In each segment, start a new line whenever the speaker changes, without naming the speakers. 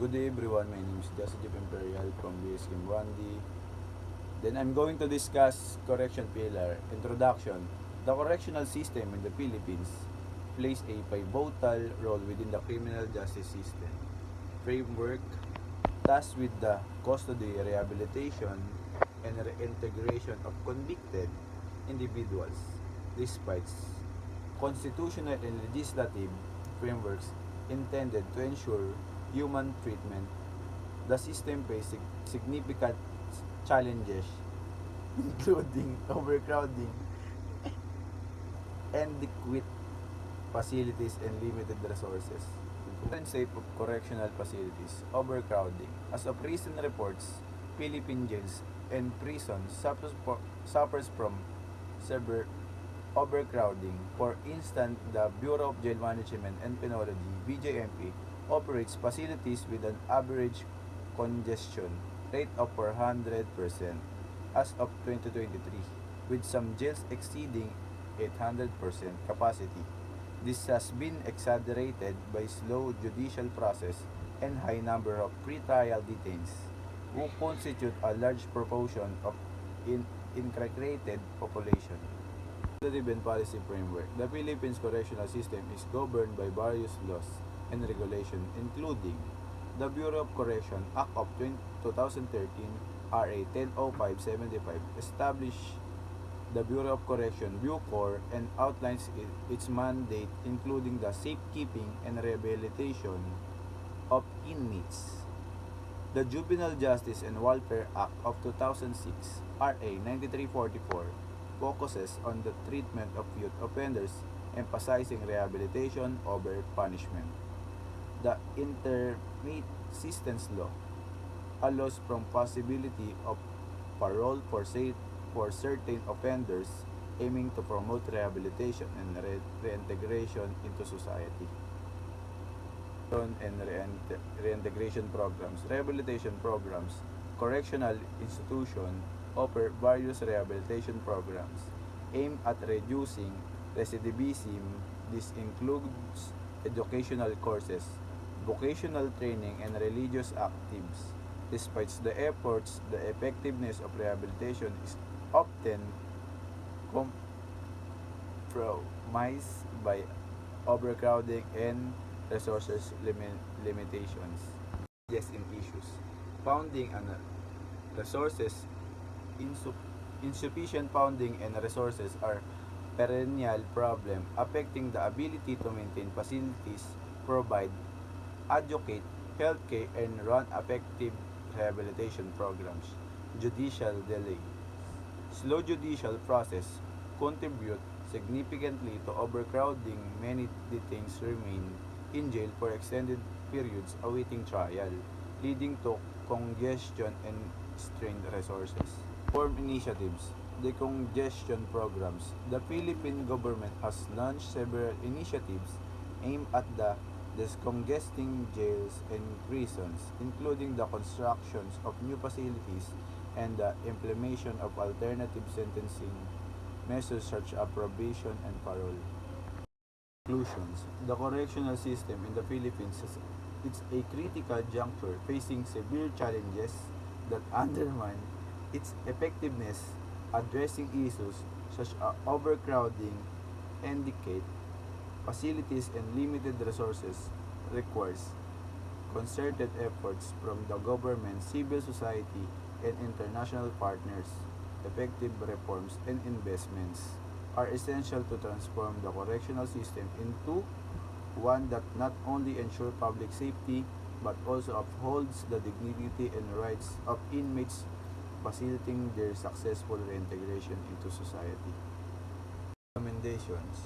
Good day everyone, my name is Joseph Imperial from BSKM 1D. Then I'm going to discuss correction pillar. Introduction. The correctional system in the Philippines plays a pivotal role within the criminal justice system. Framework tasked with the custody, rehabilitation, and reintegration of convicted individuals. Despite constitutional and legislative frameworks intended to ensure human treatment, the system faces significant challenges, including overcrowding, inadequate facilities, and limited resources. Current state of correctional facilities, overcrowding. As of recent reports, Philippine jails and prisons suffers from severe overcrowding. For instance, the Bureau of Jail Management and Penology, BJMP, operates facilities with an average congestion rate of 400% as of 2023, with some jails exceeding 800% capacity. This has been exaggerated by slow judicial process and high number of pre-trial detainees, who constitute a large proportion of incarcerated population. Legislative and policy framework. The Philippines correctional system is governed by various laws and regulations, including the Bureau of Correction Act of 2013, RA 100575, established the Bureau of Correction, BUCOR, and outlines its mandate, including the safekeeping and rehabilitation of inmates. The Juvenile Justice and Welfare Act of 2006, RA 9344, focuses on the treatment of youth offenders, emphasizing rehabilitation over punishment. The Intermediate Assistance Law allows from possibility of parole for certain offenders, aiming to promote rehabilitation and reintegration into society. And reintegration programs. Rehabilitation programs. Correctional institutions offer various rehabilitation programs aimed at reducing recidivism. This includes educational courses, vocational training, and religious activities. Despite the efforts, the effectiveness of rehabilitation is often compromised by overcrowding and resources limitations. Yes, in issues. Funding and resources. Insufficient funding and resources are perennial problem affecting the ability to maintain facilities, provide adequate healthcare, and run effective rehabilitation programs. Judicial delay. Slow judicial process contribute significantly to overcrowding. Many detainees remain in jail for extended periods awaiting trial, leading to congestion and strained resources. Reform initiatives. Decongestion programs. The Philippine government has launched several initiatives aimed at the discongesting jails and prisons, including the construction of new facilities and the implementation of alternative sentencing measures such as probation and parole. Conclusions. The correctional system in the Philippines is a critical juncture, facing severe challenges that undermine its effectiveness. Addressing issues such as overcrowding, inadequate facilities, and limited resources requires concerted efforts from the government, civil society, and international partners. Effective reforms and investments are essential to transform the correctional system into one that not only ensures public safety but also upholds the dignity and rights of inmates, facilitating their successful reintegration into society. Recommendations.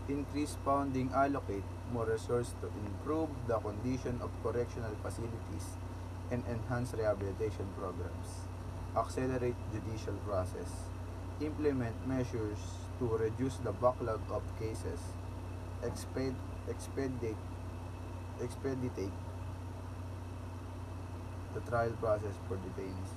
Increase funding, allocate more resources to improve the condition of correctional facilities and enhance rehabilitation programs. Accelerate judicial process. Implement measures to reduce the backlog of cases. Expedite the trial process for detainees.